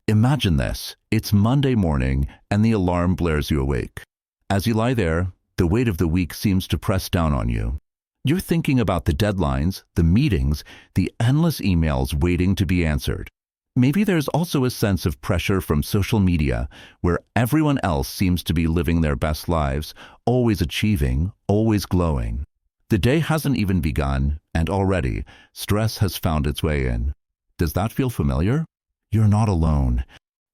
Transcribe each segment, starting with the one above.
Imagine this. It's Monday morning and the alarm blares you awake. As you lie there, the weight of the week seems to press down on you. You're thinking about the deadlines, the meetings, the endless emails waiting to be answered. Maybe there's also a sense of pressure from social media, where everyone else seems to be living their best lives, always achieving, always glowing. The day hasn't even begun, and already, stress has found its way in. Does that feel familiar? You're not alone.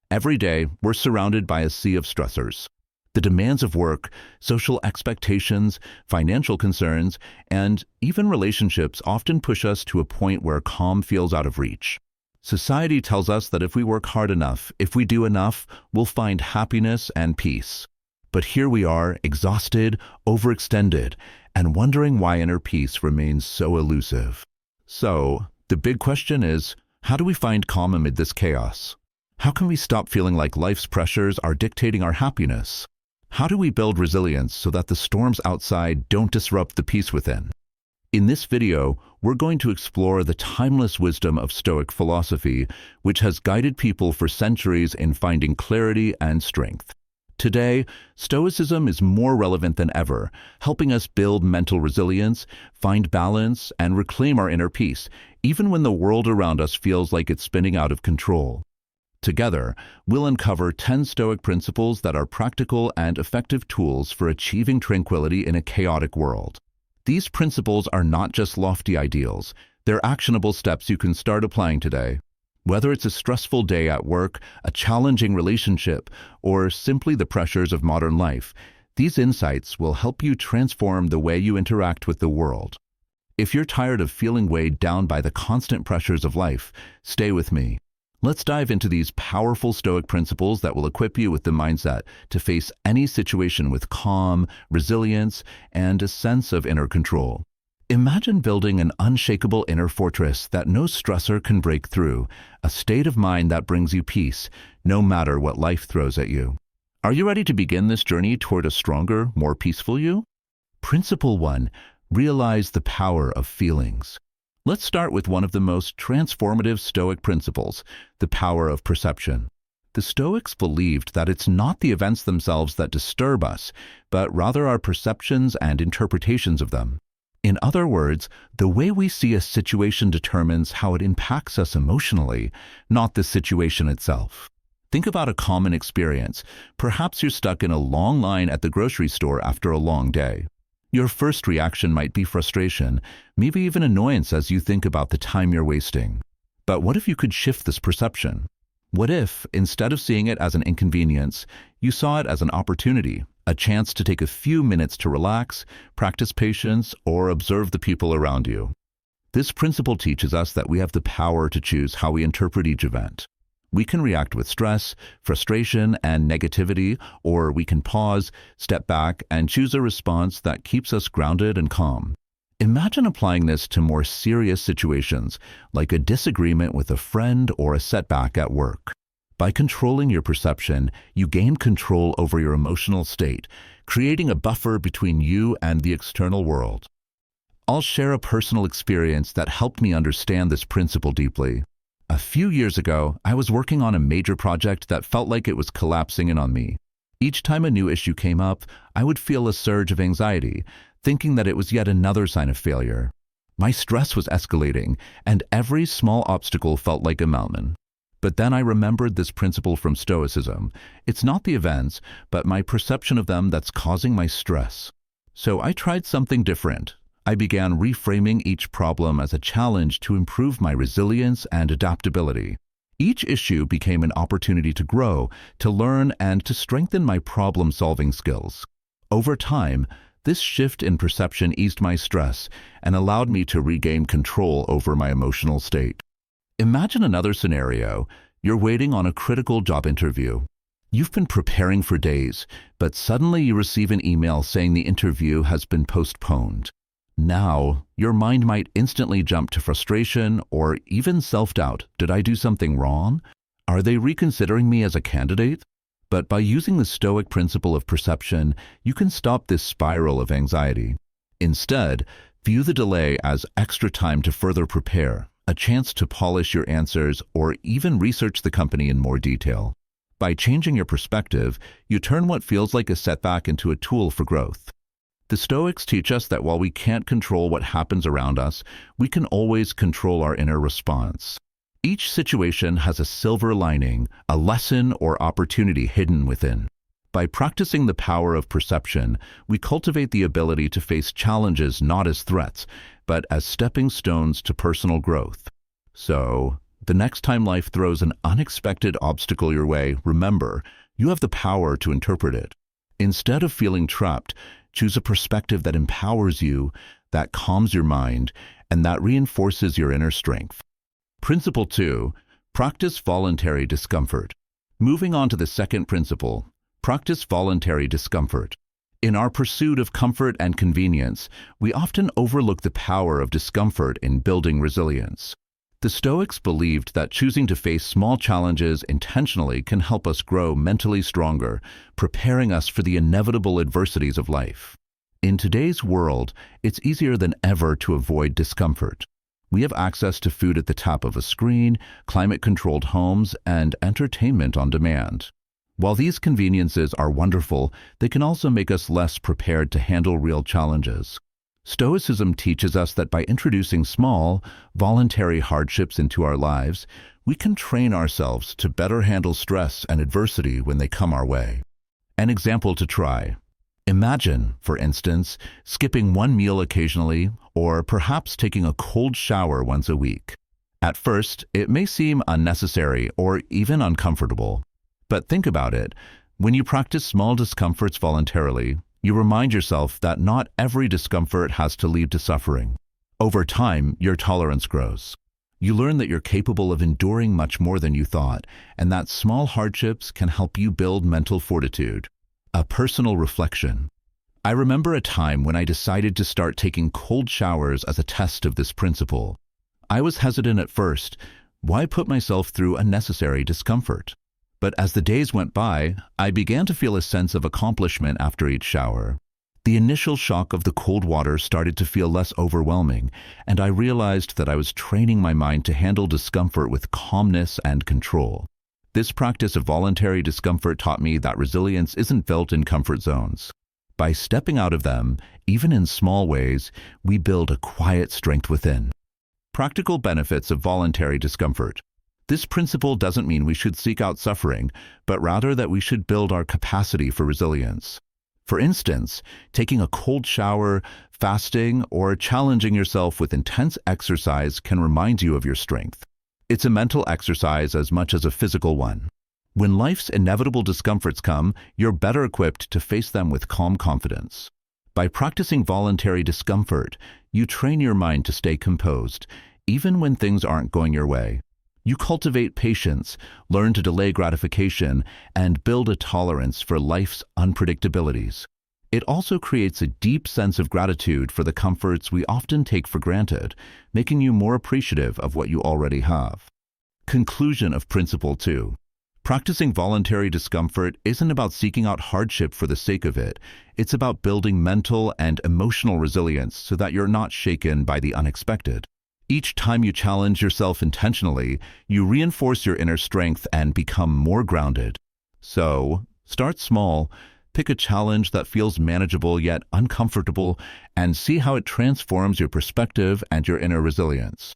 Every day, we're surrounded by a sea of stressors. The demands of work, social expectations, financial concerns, and even relationships often push us to a point where calm feels out of reach. Society tells us that if we work hard enough, if we do enough, we'll find happiness and peace. But here we are, exhausted, overextended, and wondering why inner peace remains so elusive. So, the big question is, how do we find calm amid this chaos? How can we stop feeling like life's pressures are dictating our happiness? How do we build resilience so that the storms outside don't disrupt the peace within? In this video, we're going to explore the timeless wisdom of Stoic philosophy, which has guided people for centuries in finding clarity and strength. Today, Stoicism is more relevant than ever, helping us build mental resilience, find balance, and reclaim our inner peace, even when the world around us feels like it's spinning out of control. Together, we'll uncover 10 Stoic principles that are practical and effective tools for achieving tranquility in a chaotic world. These principles are not just lofty ideals, they're actionable steps you can start applying today. Whether it's a stressful day at work, a challenging relationship, or simply the pressures of modern life, these insights will help you transform the way you interact with the world. If you're tired of feeling weighed down by the constant pressures of life, stay with me. Let's dive into these powerful Stoic principles that will equip you with the mindset to face any situation with calm, resilience, and a sense of inner control. Imagine building an unshakable inner fortress that no stressor can break through, a state of mind that brings you peace, no matter what life throws at you. Are you ready to begin this journey toward a stronger, more peaceful you? Principle 1. Realize the power of feelings. Let's start with one of the most transformative Stoic principles, the power of perception. The Stoics believed that it's not the events themselves that disturb us, but rather our perceptions and interpretations of them. In other words, the way we see a situation determines how it impacts us emotionally, not the situation itself. Think about a common experience. Perhaps you're stuck in a long line at the grocery store after a long day. Your first reaction might be frustration, maybe even annoyance as you think about the time you're wasting. But what if you could shift this perception? What if, instead of seeing it as an inconvenience, you saw it as an opportunity, a chance to take a few minutes to relax, practice patience, or observe the people around you? This principle teaches us that we have the power to choose how we interpret each event. We can react with stress, frustration, and negativity, or we can pause, step back, and choose a response that keeps us grounded and calm. Imagine applying this to more serious situations, like a disagreement with a friend or a setback at work. By controlling your perception, you gain control over your emotional state, creating a buffer between you and the external world. I'll share a personal experience that helped me understand this principle deeply. A few years ago, I was working on a major project that felt like it was collapsing in on me. Each time a new issue came up, I would feel a surge of anxiety, thinking that it was yet another sign of failure. My stress was escalating, and every small obstacle felt like a mountain. But then I remembered this principle from Stoicism. It's not the events, but my perception of them that's causing my stress. So I tried something different. I began reframing each problem as a challenge to improve my resilience and adaptability. Each issue became an opportunity to grow, to learn, and to strengthen my problem-solving skills. Over time, this shift in perception eased my stress and allowed me to regain control over my emotional state. Imagine another scenario. You're waiting on a critical job interview. You've been preparing for days, but suddenly you receive an email saying the interview has been postponed. Now, your mind might instantly jump to frustration or even self-doubt. Did I do something wrong? Are they reconsidering me as a candidate? But by using the Stoic principle of perception, you can stop this spiral of anxiety. Instead, view the delay as extra time to further prepare, a chance to polish your answers or even research the company in more detail. By changing your perspective, you turn what feels like a setback into a tool for growth. The Stoics teach us that while we can't control what happens around us, we can always control our inner response. Each situation has a silver lining, a lesson or opportunity hidden within. By practicing the power of perception, we cultivate the ability to face challenges not as threats, but as stepping stones to personal growth. So, the next time life throws an unexpected obstacle your way, remember, you have the power to interpret it. Instead of feeling trapped, choose a perspective that empowers you, that calms your mind, and that reinforces your inner strength. Principle 2. Practice voluntary discomfort. Moving on to the second principle, practice voluntary discomfort. In our pursuit of comfort and convenience, we often overlook the power of discomfort in building resilience. The Stoics believed that choosing to face small challenges intentionally can help us grow mentally stronger, preparing us for the inevitable adversities of life. In today's world, it's easier than ever to avoid discomfort. We have access to food at the tap of a screen, climate-controlled homes, and entertainment on demand. While these conveniences are wonderful, they can also make us less prepared to handle real challenges. Stoicism teaches us that by introducing small, voluntary hardships into our lives, we can train ourselves to better handle stress and adversity when they come our way. An example to try. Imagine, for instance, skipping one meal occasionally, or perhaps taking a cold shower once a week. At first, it may seem unnecessary or even uncomfortable. But think about it. When you practice small discomforts voluntarily, you remind yourself that not every discomfort has to lead to suffering. Over time, your tolerance grows. You learn that you're capable of enduring much more than you thought, and that small hardships can help you build mental fortitude. A personal reflection. I remember a time when I decided to start taking cold showers as a test of this principle. I was hesitant at first. Why put myself through unnecessary discomfort? But as the days went by, I began to feel a sense of accomplishment after each shower. The initial shock of the cold water started to feel less overwhelming, and I realized that I was training my mind to handle discomfort with calmness and control. This practice of voluntary discomfort taught me that resilience isn't built in comfort zones. By stepping out of them, even in small ways, we build a quiet strength within. Practical benefits of voluntary discomfort. This principle doesn't mean we should seek out suffering, but rather that we should build our capacity for resilience. For instance, taking a cold shower, fasting, or challenging yourself with intense exercise can remind you of your strength. It's a mental exercise as much as a physical one. When life's inevitable discomforts come, you're better equipped to face them with calm confidence. By practicing voluntary discomfort, you train your mind to stay composed, even when things aren't going your way. You cultivate patience, learn to delay gratification, and build a tolerance for life's unpredictabilities. It also creates a deep sense of gratitude for the comforts we often take for granted, making you more appreciative of what you already have. Conclusion of Principle 2. Practicing voluntary discomfort isn't about seeking out hardship for the sake of it. It's about building mental and emotional resilience so that you're not shaken by the unexpected. Each time you challenge yourself intentionally, you reinforce your inner strength and become more grounded. So, start small, pick a challenge that feels manageable yet uncomfortable, and see how it transforms your perspective and your inner resilience.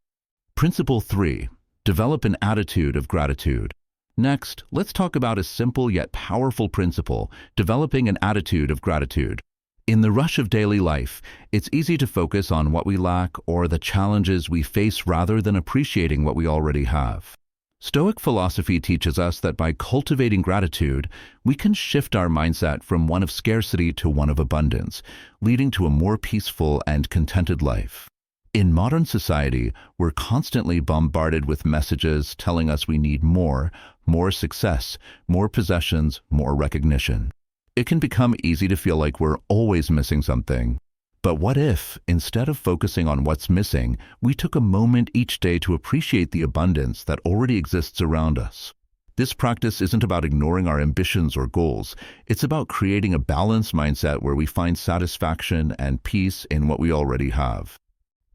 Principle 3. Develop an attitude of gratitude. Next, let's talk about a simple yet powerful principle, developing an attitude of gratitude. In the rush of daily life, it's easy to focus on what we lack or the challenges we face rather than appreciating what we already have. Stoic philosophy teaches us that by cultivating gratitude, we can shift our mindset from one of scarcity to one of abundance, leading to a more peaceful and contented life. In modern society, we're constantly bombarded with messages telling us we need more success, more possessions, more recognition. It can become easy to feel like we're always missing something. But what if, instead of focusing on what's missing, we took a moment each day to appreciate the abundance that already exists around us? This practice isn't about ignoring our ambitions or goals. It's about creating a balanced mindset where we find satisfaction and peace in what we already have.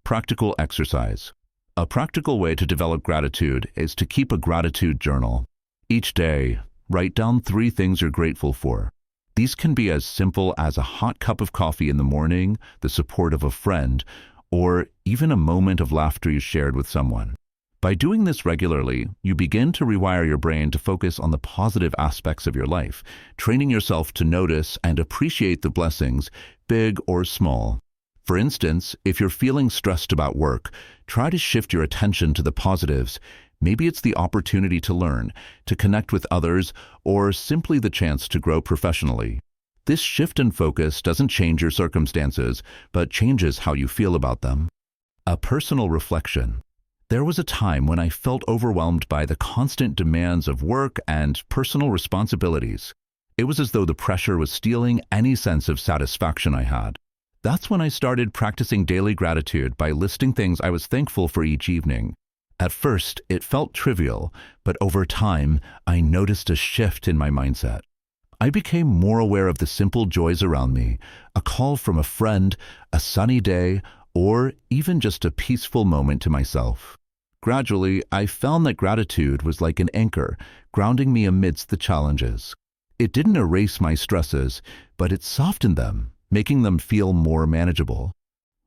Practical exercise. A practical way to develop gratitude is to keep a gratitude journal. Each day, write down 3 things you're grateful for. These can be as simple as a hot cup of coffee in the morning, the support of a friend, or even a moment of laughter you shared with someone. By doing this regularly, you begin to rewire your brain to focus on the positive aspects of your life, training yourself to notice and appreciate the blessings, big or small. For instance, if you're feeling stressed about work, try to shift your attention to the positives. Maybe it's the opportunity to learn, to connect with others, or simply the chance to grow professionally. This shift in focus doesn't change your circumstances, but changes how you feel about them. A personal reflection. There was a time when I felt overwhelmed by the constant demands of work and personal responsibilities. It was as though the pressure was stealing any sense of satisfaction I had. That's when I started practicing daily gratitude by listing things I was thankful for each evening. At first, it felt trivial, but over time, I noticed a shift in my mindset. I became more aware of the simple joys around me, a call from a friend, a sunny day, or even just a peaceful moment to myself. Gradually, I found that gratitude was like an anchor, grounding me amidst the challenges. It didn't erase my stresses, but it softened them, making them feel more manageable.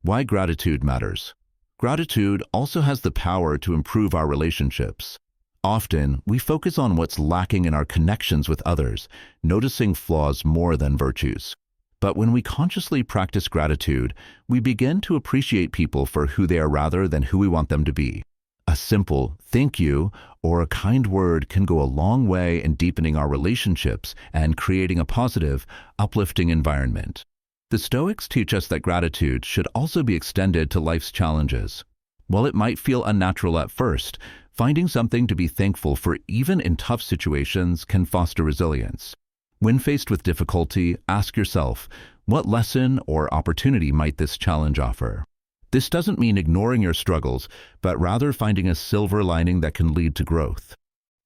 Why gratitude matters. Gratitude also has the power to improve our relationships. Often, we focus on what's lacking in our connections with others, noticing flaws more than virtues. But when we consciously practice gratitude, we begin to appreciate people for who they are rather than who we want them to be. A simple "thank you" or a kind word can go a long way in deepening our relationships and creating a positive, uplifting environment. The Stoics teach us that gratitude should also be extended to life's challenges. While it might feel unnatural at first, finding something to be thankful for even in tough situations can foster resilience. When faced with difficulty, ask yourself, what lesson or opportunity might this challenge offer? This doesn't mean ignoring your struggles, but rather finding a silver lining that can lead to growth.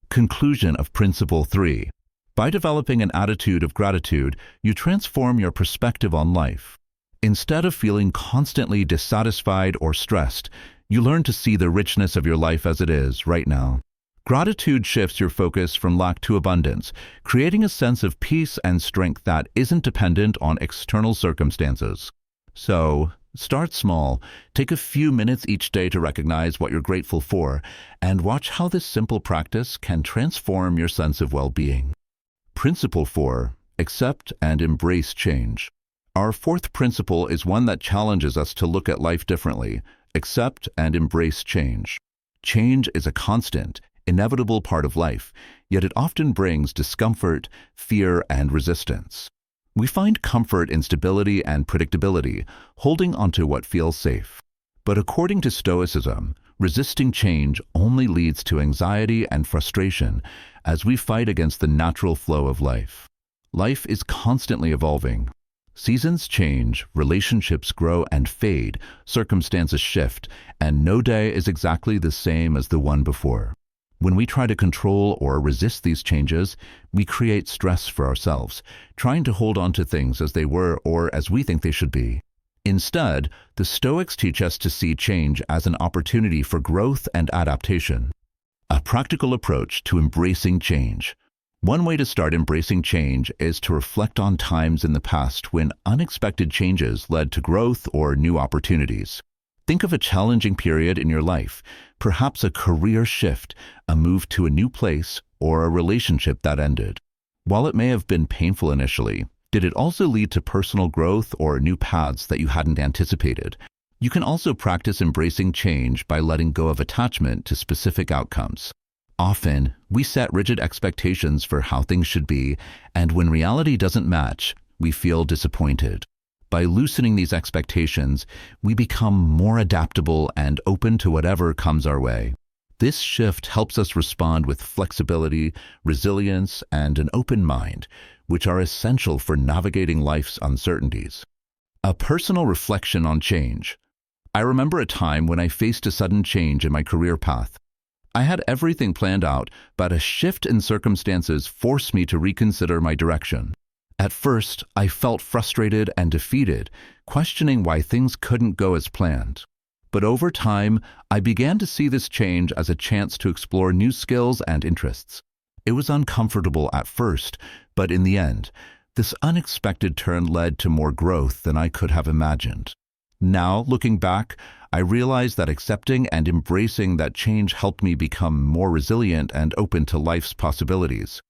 Conclusion of Principle 3. By developing an attitude of gratitude, you transform your perspective on life. Instead of feeling constantly dissatisfied or stressed, you learn to see the richness of your life as it is right now. Gratitude shifts your focus from lack to abundance, creating a sense of peace and strength that isn't dependent on external circumstances. So, start small, take a few minutes each day to recognize what you're grateful for, and watch how this simple practice can transform your sense of well-being. Principle 4. Accept and embrace change. Our 4th principle is one that challenges us to look at life differently. Accept and embrace change. Change is a constant, inevitable part of life, yet it often brings discomfort, fear, and resistance. We find comfort in stability and predictability, holding onto what feels safe. But according to Stoicism, resisting change only leads to anxiety and frustration as we fight against the natural flow of life. Life is constantly evolving. Seasons change, relationships grow and fade, circumstances shift, and no day is exactly the same as the one before. When we try to control or resist these changes, we create stress for ourselves, trying to hold on to things as they were or as we think they should be. Instead, the Stoics teach us to see change as an opportunity for growth and adaptation. A practical approach to embracing change. One way to start embracing change is to reflect on times in the past when unexpected changes led to growth or new opportunities. Think of a challenging period in your life, perhaps a career shift, a move to a new place, or a relationship that ended. While it may have been painful initially, did it also lead to personal growth or new paths that you hadn't anticipated? You can also practice embracing change by letting go of attachment to specific outcomes. Often, we set rigid expectations for how things should be, and when reality doesn't match, we feel disappointed. By loosening these expectations, we become more adaptable and open to whatever comes our way. This shift helps us respond with flexibility, resilience, and an open mind, which are essential for navigating life's uncertainties. A personal reflection on change. I remember a time when I faced a sudden change in my career path. I had everything planned out, but a shift in circumstances forced me to reconsider my direction. At first, I felt frustrated and defeated, questioning why things couldn't go as planned. But over time, I began to see this change as a chance to explore new skills and interests. It was uncomfortable at first, but in the end, this unexpected turn led to more growth than I could have imagined. Now, looking back, I realize that accepting and embracing that change helped me become more resilient and open to life's possibilities.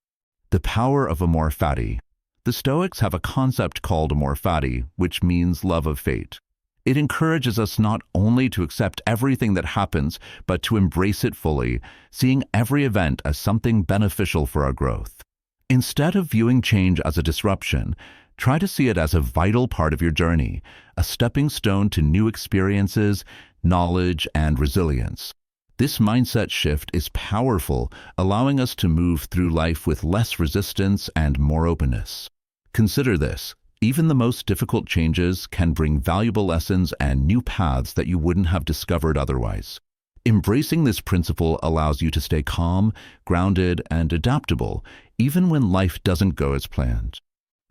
The power of amor fati. The Stoics have a concept called amor fati, which means love of fate. It encourages us not only to accept everything that happens, but to embrace it fully, seeing every event as something beneficial for our growth. Instead of viewing change as a disruption, try to see it as a vital part of your journey, a stepping stone to new experiences, knowledge, and resilience. This mindset shift is powerful, allowing us to move through life with less resistance and more openness. Consider this. Even the most difficult changes can bring valuable lessons and new paths that you wouldn't have discovered otherwise. Embracing this principle allows you to stay calm, grounded, and adaptable, even when life doesn't go as planned.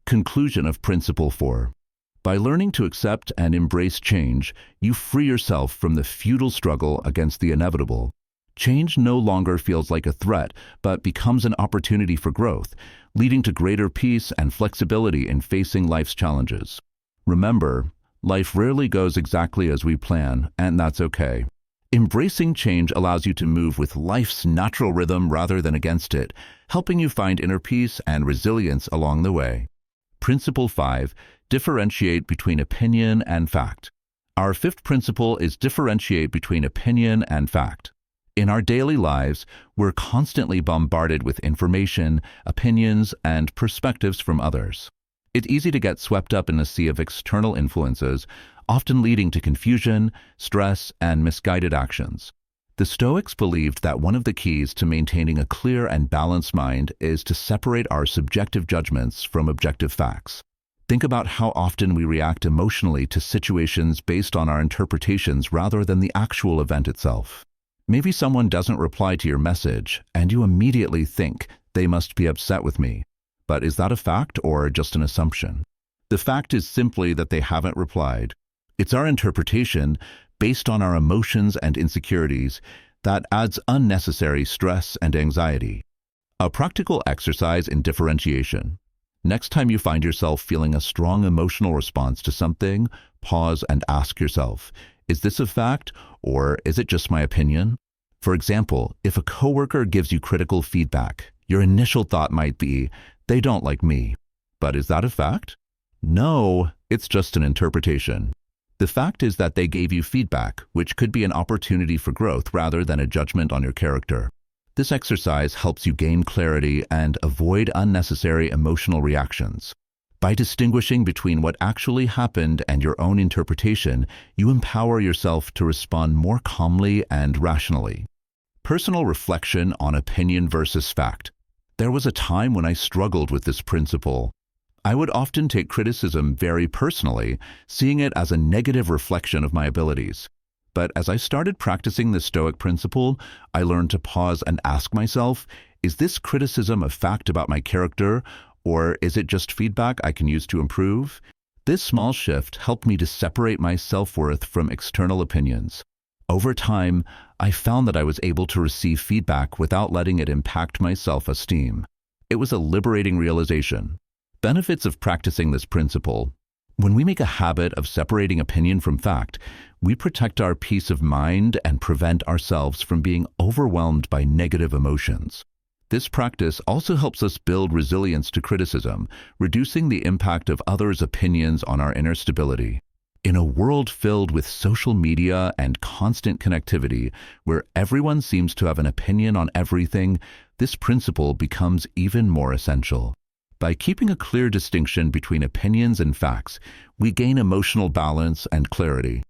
Conclusion of Principle 4. By learning to accept and embrace change, you free yourself from the futile struggle against the inevitable. Change no longer feels like a threat, but becomes an opportunity for growth, leading to greater peace and flexibility in facing life's challenges. Remember, life rarely goes exactly as we plan, and that's okay. Embracing change allows you to move with life's natural rhythm rather than against it, helping you find inner peace and resilience along the way. Principle 5. Differentiate between opinion and fact. Our fifth principle is differentiate between opinion and fact. In our daily lives, we're constantly bombarded with information, opinions, and perspectives from others. It's easy to get swept up in a sea of external influences, often leading to confusion, stress, and misguided actions. The Stoics believed that one of the keys to maintaining a clear and balanced mind is to separate our subjective judgments from objective facts. Think about how often we react emotionally to situations based on our interpretations rather than the actual event itself. Maybe someone doesn't reply to your message, and you immediately think, they must be upset with me. But is that a fact or just an assumption? The fact is simply that they haven't replied. It's our interpretation, based on our emotions and insecurities, that adds unnecessary stress and anxiety. A practical exercise in differentiation. Next time you find yourself feeling a strong emotional response to something, pause and ask yourself, is this a fact or is it just my opinion? For example, if a coworker gives you critical feedback, your initial thought might be, they don't like me. But is that a fact? No, it's just an interpretation. The fact is that they gave you feedback, which could be an opportunity for growth rather than a judgment on your character. This exercise helps you gain clarity and avoid unnecessary emotional reactions. By distinguishing between what actually happened and your own interpretation, you empower yourself to respond more calmly and rationally. Personal reflection on opinion versus fact. There was a time when I struggled with this principle. I would often take criticism very personally, seeing it as a negative reflection of my abilities. But as I started practicing the Stoic principle, I learned to pause and ask myself, is this criticism a fact about my character, or is it just feedback I can use to improve? This small shift helped me to separate my self-worth from external opinions. Over time, I found that I was able to receive feedback without letting it impact my self-esteem. It was a liberating realization. Benefits of practicing this principle. When we make a habit of separating opinion from fact, we protect our peace of mind and prevent ourselves from being overwhelmed by negative emotions. This practice also helps us build resilience to criticism, reducing the impact of others' opinions on our inner stability. In a world filled with social media and constant connectivity, where everyone seems to have an opinion on everything, this principle becomes even more essential. By keeping a clear distinction between opinions and facts, we gain emotional balance and clarity.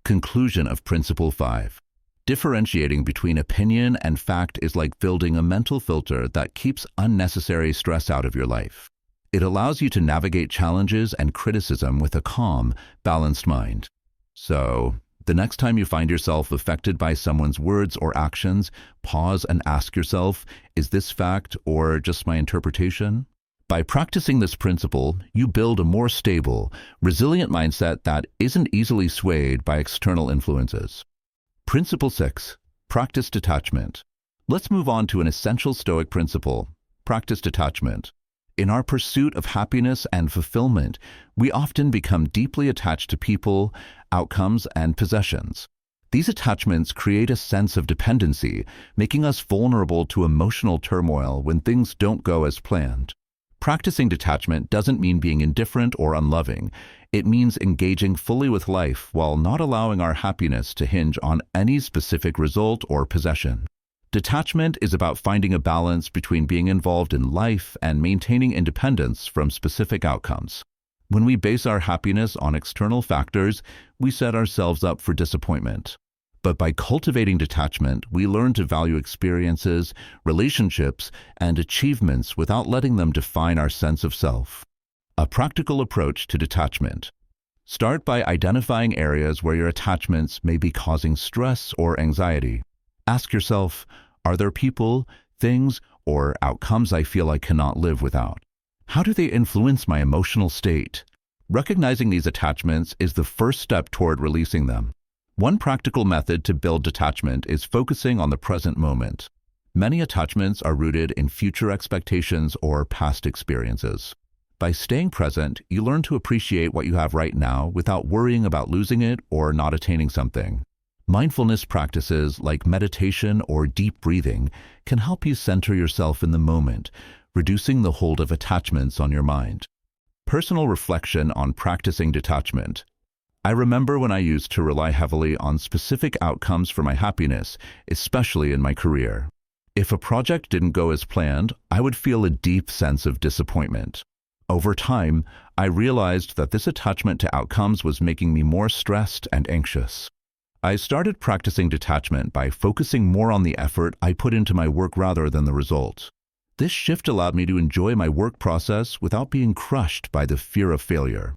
Conclusion of Principle 5. Differentiating between opinion and fact is like building a mental filter that keeps unnecessary stress out of your life. It allows you to navigate challenges and criticism with a calm, balanced mind. So, the next time you find yourself affected by someone's words or actions, pause and ask yourself, is this fact or just my interpretation? By practicing this principle, you build a more stable, resilient mindset that isn't easily swayed by external influences. Principle 6. Practice detachment. Let's move on to an essential Stoic principle: practice detachment. In our pursuit of happiness and fulfillment, we often become deeply attached to people, outcomes, and possessions. These attachments create a sense of dependency, making us vulnerable to emotional turmoil when things don't go as planned. Practicing detachment doesn't mean being indifferent or unloving. It means engaging fully with life while not allowing our happiness to hinge on any specific result or possession. Detachment is about finding a balance between being involved in life and maintaining independence from specific outcomes. When we base our happiness on external factors, we set ourselves up for disappointment. But by cultivating detachment, we learn to value experiences, relationships, and achievements without letting them define our sense of self. A practical approach to detachment. Start by identifying areas where your attachments may be causing stress or anxiety. Ask yourself, are there people, things, or outcomes I feel I cannot live without? How do they influence my emotional state? Recognizing these attachments is the first step toward releasing them. One practical method to build detachment is focusing on the present moment. Many attachments are rooted in future expectations or past experiences. By staying present, you learn to appreciate what you have right now without worrying about losing it or not attaining something. Mindfulness practices like meditation or deep breathing can help you center yourself in the moment, reducing the hold of attachments on your mind. Personal reflection on practicing detachment. I remember when I used to rely heavily on specific outcomes for my happiness, especially in my career. If a project didn't go as planned, I would feel a deep sense of disappointment. Over time, I realized that this attachment to outcomes was making me more stressed and anxious. I started practicing detachment by focusing more on the effort I put into my work rather than the result. This shift allowed me to enjoy my work process without being crushed by the fear of failure.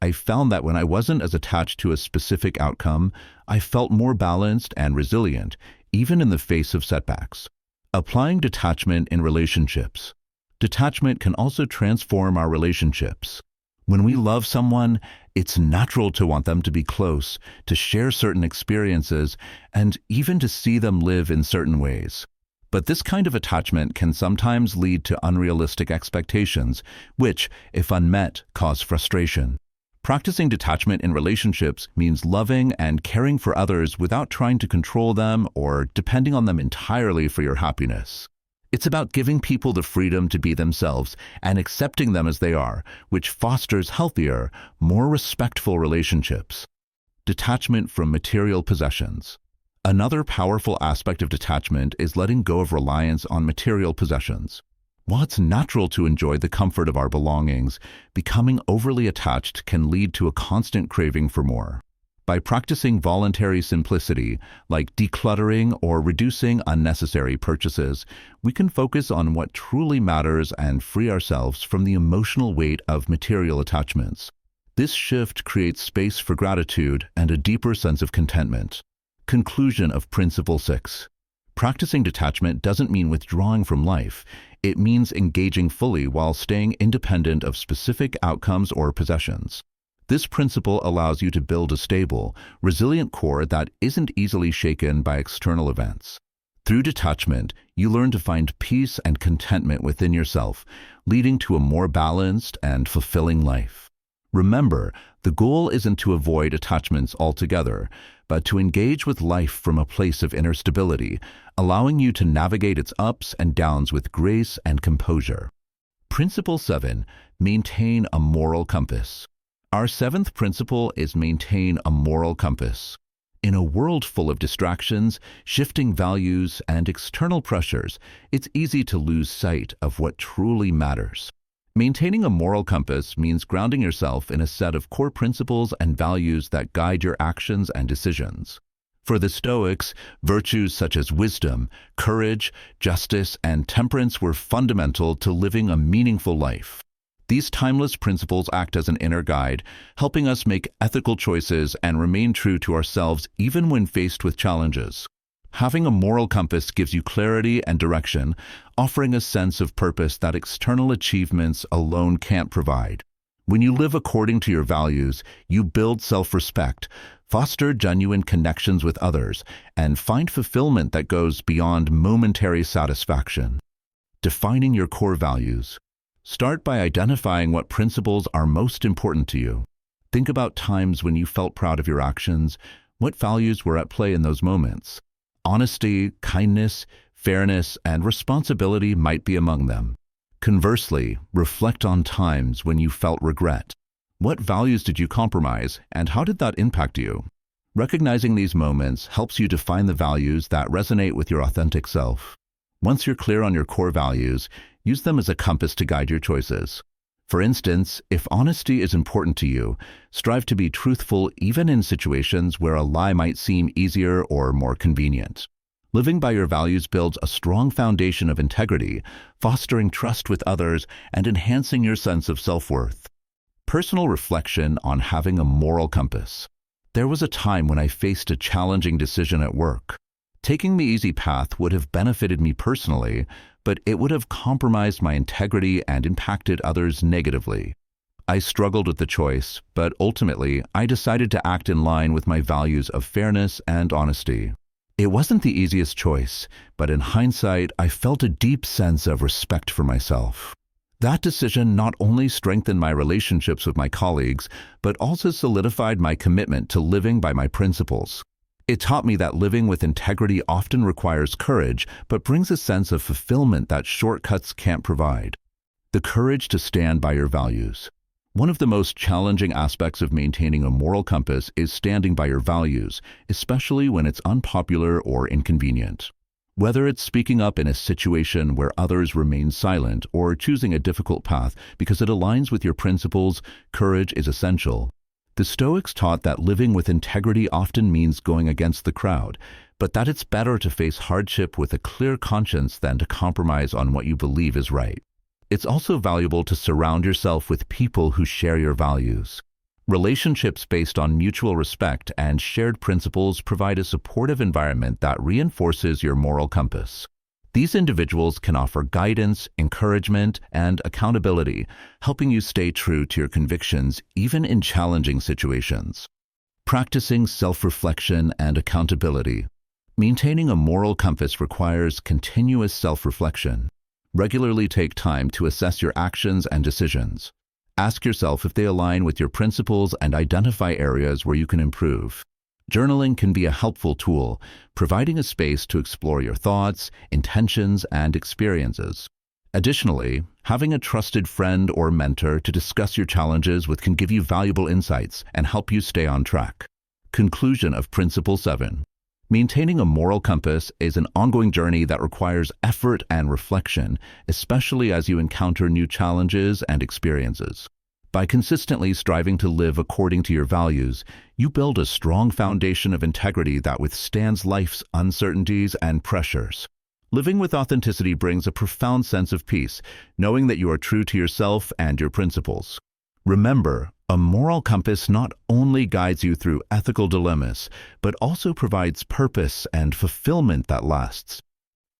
I found that when I wasn't as attached to a specific outcome, I felt more balanced and resilient, even in the face of setbacks. Applying detachment in relationships. Detachment can also transform our relationships. When we love someone, it's natural to want them to be close, to share certain experiences, and even to see them live in certain ways. But this kind of attachment can sometimes lead to unrealistic expectations, which, if unmet, cause frustration. Practicing detachment in relationships means loving and caring for others without trying to control them or depending on them entirely for your happiness. It's about giving people the freedom to be themselves and accepting them as they are, which fosters healthier, more respectful relationships. Detachment from material possessions. Another powerful aspect of detachment is letting go of reliance on material possessions. While it's natural to enjoy the comfort of our belongings, becoming overly attached can lead to a constant craving for more. By practicing voluntary simplicity, like decluttering or reducing unnecessary purchases, we can focus on what truly matters and free ourselves from the emotional weight of material attachments. This shift creates space for gratitude and a deeper sense of contentment. Conclusion of Principle 6. Practicing detachment doesn't mean withdrawing from life. It means engaging fully while staying independent of specific outcomes or possessions. This principle allows you to build a stable, resilient core that isn't easily shaken by external events. Through detachment, you learn to find peace and contentment within yourself, leading to a more balanced and fulfilling life. Remember, the goal isn't to avoid attachments altogether, but to engage with life from a place of inner stability, allowing you to navigate its ups and downs with grace and composure. Principle 7. Maintain a moral compass. Our seventh principle is maintain a moral compass. In a world full of distractions, shifting values, and external pressures, it's easy to lose sight of what truly matters. Maintaining a moral compass means grounding yourself in a set of core principles and values that guide your actions and decisions. For the Stoics, virtues such as wisdom, courage, justice, and temperance were fundamental to living a meaningful life. These timeless principles act as an inner guide, helping us make ethical choices and remain true to ourselves even when faced with challenges. Having a moral compass gives you clarity and direction, offering a sense of purpose that external achievements alone can't provide. When you live according to your values, you build self-respect, foster genuine connections with others, and find fulfillment that goes beyond momentary satisfaction. Defining your core values. Start by identifying what principles are most important to you. Think about times when you felt proud of your actions. What values were at play in those moments? Honesty, kindness, fairness, and responsibility might be among them. Conversely, reflect on times when you felt regret. What values did you compromise, and how did that impact you? Recognizing these moments helps you define the values that resonate with your authentic self. Once you're clear on your core values, use them as a compass to guide your choices. For instance, if honesty is important to you, strive to be truthful even in situations where a lie might seem easier or more convenient. Living by your values builds a strong foundation of integrity, fostering trust with others and enhancing your sense of self-worth. Personal reflection on having a moral compass. There was a time when I faced a challenging decision at work. Taking the easy path would have benefited me personally, but it would have compromised my integrity and impacted others negatively. I struggled with the choice, but ultimately I decided to act in line with my values of fairness and honesty. It wasn't the easiest choice, but in hindsight, I felt a deep sense of respect for myself. That decision not only strengthened my relationships with my colleagues, but also solidified my commitment to living by my principles. It taught me that living with integrity often requires courage, but brings a sense of fulfillment that shortcuts can't provide. The courage to stand by your values. One of the most challenging aspects of maintaining a moral compass is standing by your values, especially when it's unpopular or inconvenient. Whether it's speaking up in a situation where others remain silent or choosing a difficult path because it aligns with your principles, courage is essential. The Stoics taught that living with integrity often means going against the crowd, but that it's better to face hardship with a clear conscience than to compromise on what you believe is right. It's also valuable to surround yourself with people who share your values. Relationships based on mutual respect and shared principles provide a supportive environment that reinforces your moral compass. These individuals can offer guidance, encouragement, and accountability, helping you stay true to your convictions even in challenging situations. Practicing self-reflection and accountability. Maintaining a moral compass requires continuous self-reflection. Regularly take time to assess your actions and decisions. Ask yourself if they align with your principles and identify areas where you can improve. Journaling can be a helpful tool, providing a space to explore your thoughts, intentions, and experiences. Additionally, having a trusted friend or mentor to discuss your challenges with can give you valuable insights and help you stay on track. Conclusion of Principle 7. Maintaining a moral compass is an ongoing journey that requires effort and reflection, especially as you encounter new challenges and experiences. By consistently striving to live according to your values, you build a strong foundation of integrity that withstands life's uncertainties and pressures. Living with authenticity brings a profound sense of peace, knowing that you are true to yourself and your principles. Remember, a moral compass not only guides you through ethical dilemmas, but also provides purpose and fulfillment that lasts.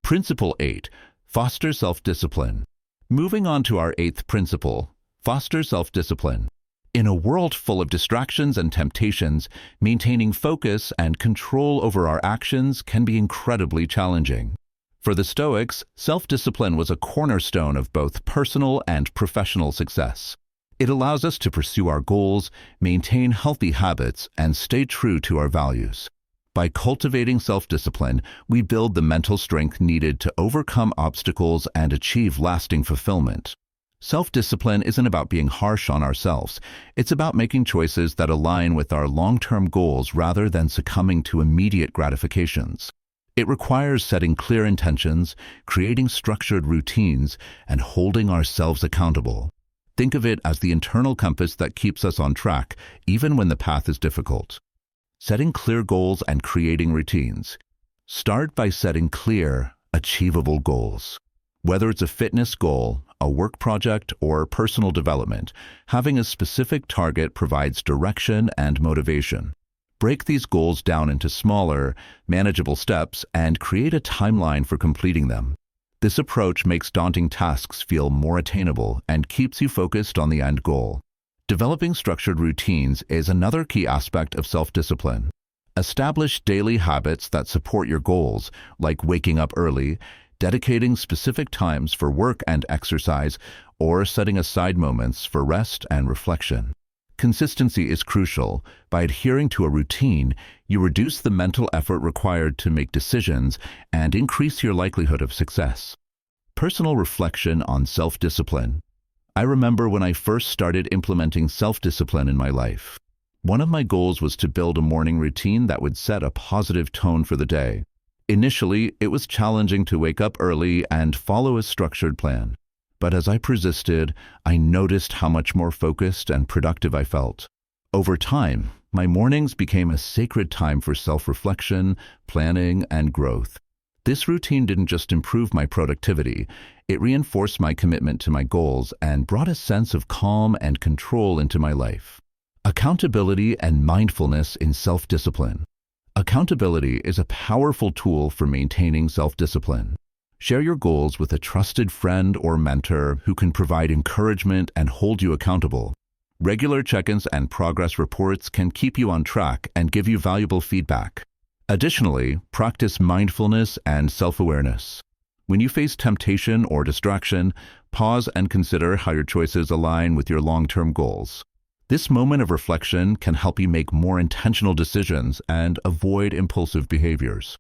Principle 8. Foster self-discipline. Moving on to our 8th principle, foster self-discipline. In a world full of distractions and temptations, maintaining focus and control over our actions can be incredibly challenging. For the Stoics, self-discipline was a cornerstone of both personal and professional success. It allows us to pursue our goals, maintain healthy habits, and stay true to our values. By cultivating self-discipline, we build the mental strength needed to overcome obstacles and achieve lasting fulfillment. Self-discipline isn't about being harsh on ourselves. It's about making choices that align with our long-term goals rather than succumbing to immediate gratifications. It requires setting clear intentions, creating structured routines, and holding ourselves accountable. Think of it as the internal compass that keeps us on track, even when the path is difficult. Setting clear goals and creating routines. Start by setting clear, achievable goals. Whether it's a fitness goal, a work project, or personal development, having a specific target provides direction and motivation. Break these goals down into smaller, manageable steps and create a timeline for completing them. This approach makes daunting tasks feel more attainable and keeps you focused on the end goal. Developing structured routines is another key aspect of self-discipline. Establish daily habits that support your goals, like waking up early, dedicating specific times for work and exercise, or setting aside moments for rest and reflection. Consistency is crucial. By adhering to a routine, you reduce the mental effort required to make decisions and increase your likelihood of success. Personal reflection on self-discipline. I remember when I first started implementing self-discipline in my life. One of my goals was to build a morning routine that would set a positive tone for the day. Initially, it was challenging to wake up early and follow a structured plan. But as I persisted, I noticed how much more focused and productive I felt. Over time, my mornings became a sacred time for self-reflection, planning, and growth. This routine didn't just improve my productivity, it reinforced my commitment to my goals and brought a sense of calm and control into my life. Accountability and mindfulness in self-discipline. Accountability is a powerful tool for maintaining self-discipline. Share your goals with a trusted friend or mentor who can provide encouragement and hold you accountable. Regular check-ins and progress reports can keep you on track and give you valuable feedback. Additionally, practice mindfulness and self-awareness. When you face temptation or distraction, pause and consider how your choices align with your long-term goals. This moment of reflection can help you make more intentional decisions and avoid impulsive behaviors.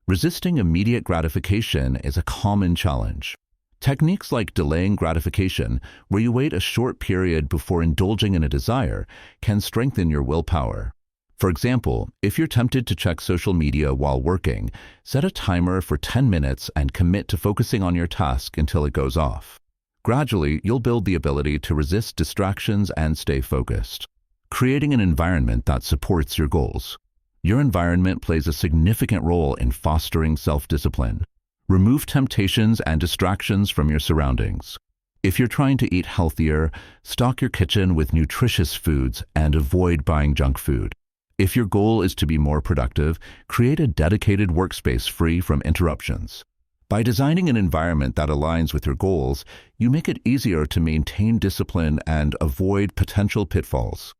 Resisting immediate gratification is a common challenge. Techniques like delaying gratification, where you wait a short period before indulging in a desire, can strengthen your willpower. For example, if you're tempted to check social media while working, set a timer for 10 minutes and commit to focusing on your task until it goes off. Gradually, you'll build the ability to resist distractions and stay focused. Creating an environment that supports your goals. Your environment plays a significant role in fostering self-discipline. Remove temptations and distractions from your surroundings. If you're trying to eat healthier, stock your kitchen with nutritious foods and avoid buying junk food. If your goal is to be more productive, create a dedicated workspace free from interruptions. By designing an environment that aligns with your goals, you make it easier to maintain discipline and avoid potential pitfalls.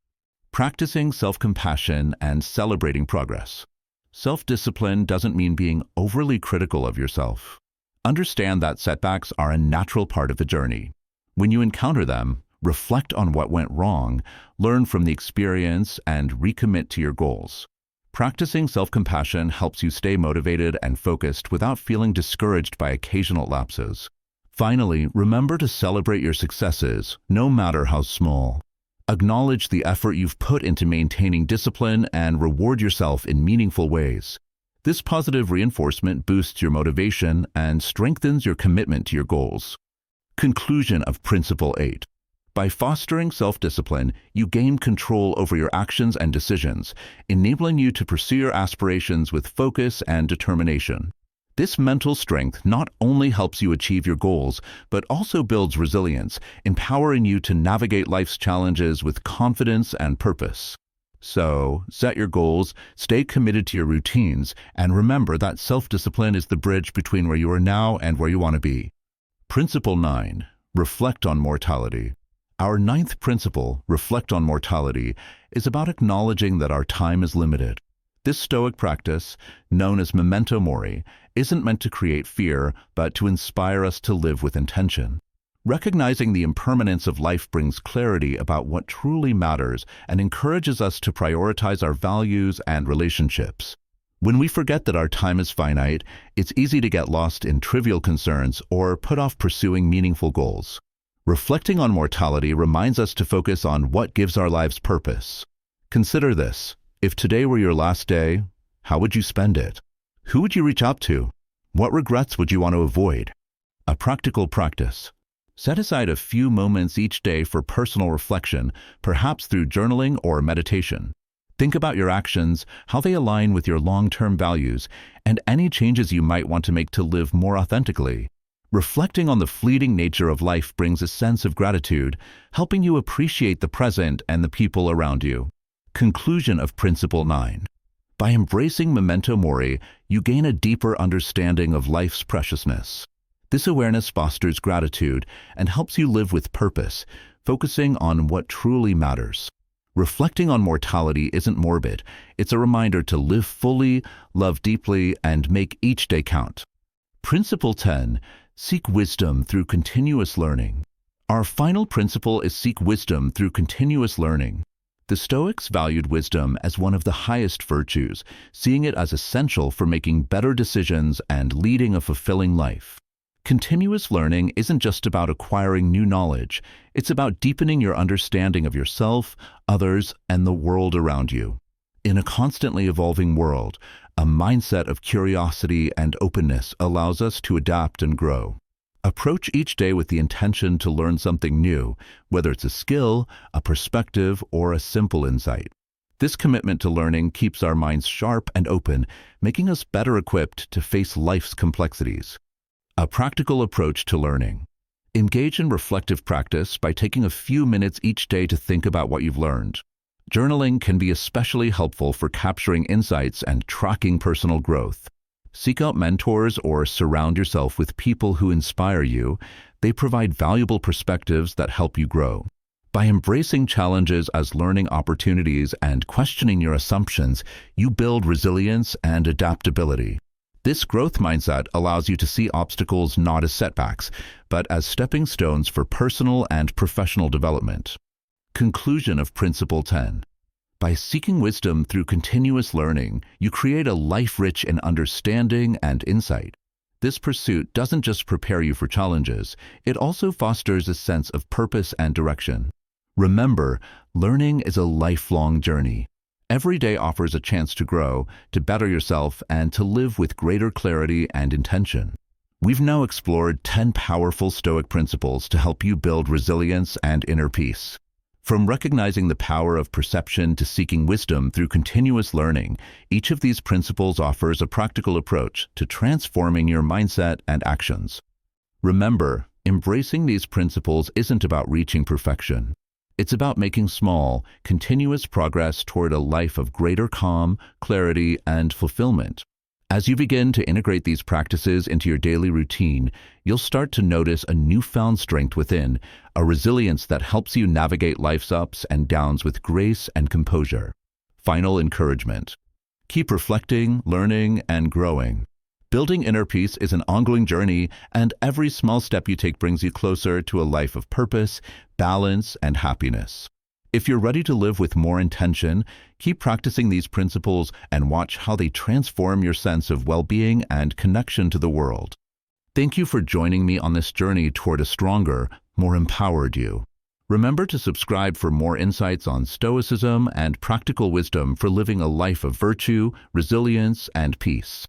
Practicing self-compassion and celebrating progress. Self-discipline doesn't mean being overly critical of yourself. Understand that setbacks are a natural part of the journey. When you encounter them, reflect on what went wrong, learn from the experience, and recommit to your goals. Practicing self-compassion helps you stay motivated and focused without feeling discouraged by occasional lapses. Finally, remember to celebrate your successes, no matter how small. Acknowledge the effort you've put into maintaining discipline and reward yourself in meaningful ways. This positive reinforcement boosts your motivation and strengthens your commitment to your goals. Conclusion of Principle 8. By fostering self-discipline, you gain control over your actions and decisions, enabling you to pursue your aspirations with focus and determination. This mental strength not only helps you achieve your goals, but also builds resilience, empowering you to navigate life's challenges with confidence and purpose. So, set your goals, stay committed to your routines, and remember that self-discipline is the bridge between where you are now and where you want to be. Principle 9. Reflect on mortality. Our 9th principle, reflect on mortality, is about acknowledging that our time is limited. This Stoic practice, known as memento mori, isn't meant to create fear, but to inspire us to live with intention. Recognizing the impermanence of life brings clarity about what truly matters and encourages us to prioritize our values and relationships. When we forget that our time is finite, it's easy to get lost in trivial concerns or put off pursuing meaningful goals. Reflecting on mortality reminds us to focus on what gives our lives purpose. Consider this. If today were your last day, how would you spend it? Who would you reach out to? What regrets would you want to avoid? A practical practice. Set aside a few moments each day for personal reflection, perhaps through journaling or meditation. Think about your actions, how they align with your long-term values, and any changes you might want to make to live more authentically. Reflecting on the fleeting nature of life brings a sense of gratitude, helping you appreciate the present and the people around you. Conclusion of Principle 9. By embracing memento mori, you gain a deeper understanding of life's preciousness. This awareness fosters gratitude and helps you live with purpose, focusing on what truly matters. Reflecting on mortality isn't morbid. It's a reminder to live fully, love deeply, and make each day count. Principle 10. Seek wisdom through continuous learning. Our final principle is seek wisdom through continuous learning. The Stoics valued wisdom as one of the highest virtues, seeing it as essential for making better decisions and leading a fulfilling life. Continuous learning isn't just about acquiring new knowledge, it's about deepening your understanding of yourself, others, and the world around you. In a constantly evolving world, a mindset of curiosity and openness allows us to adapt and grow. Approach each day with the intention to learn something new, whether it's a skill, a perspective, or a simple insight. This commitment to learning keeps our minds sharp and open, making us better equipped to face life's complexities. A practical approach to learning. Engage in reflective practice by taking a few minutes each day to think about what you've learned. Journaling can be especially helpful for capturing insights and tracking personal growth. Seek out mentors or surround yourself with people who inspire you. They provide valuable perspectives that help you grow. By embracing challenges as learning opportunities and questioning your assumptions, you build resilience and adaptability. This growth mindset allows you to see obstacles not as setbacks, but as stepping stones for personal and professional development. Conclusion of Principle 10. By seeking wisdom through continuous learning, you create a life rich in understanding and insight. This pursuit doesn't just prepare you for challenges, it also fosters a sense of purpose and direction. Remember, learning is a lifelong journey. Every day offers a chance to grow, to better yourself, and to live with greater clarity and intention. We've now explored 10 powerful Stoic principles to help you build resilience and inner peace. From recognizing the power of perception to seeking wisdom through continuous learning, each of these principles offers a practical approach to transforming your mindset and actions. Remember, embracing these principles isn't about reaching perfection. It's about making small, continuous progress toward a life of greater calm, clarity, and fulfillment. As you begin to integrate these practices into your daily routine, you'll start to notice a newfound strength within, a resilience that helps you navigate life's ups and downs with grace and composure. Final encouragement. Keep reflecting, learning, and growing. Building inner peace is an ongoing journey, and every small step you take brings you closer to a life of purpose, balance, and happiness. If you're ready to live with more intention, keep practicing these principles and watch how they transform your sense of well-being and connection to the world. Thank you for joining me on this journey toward a stronger, more empowered you. Remember to subscribe for more insights on Stoicism and practical wisdom for living a life of virtue, resilience, and peace.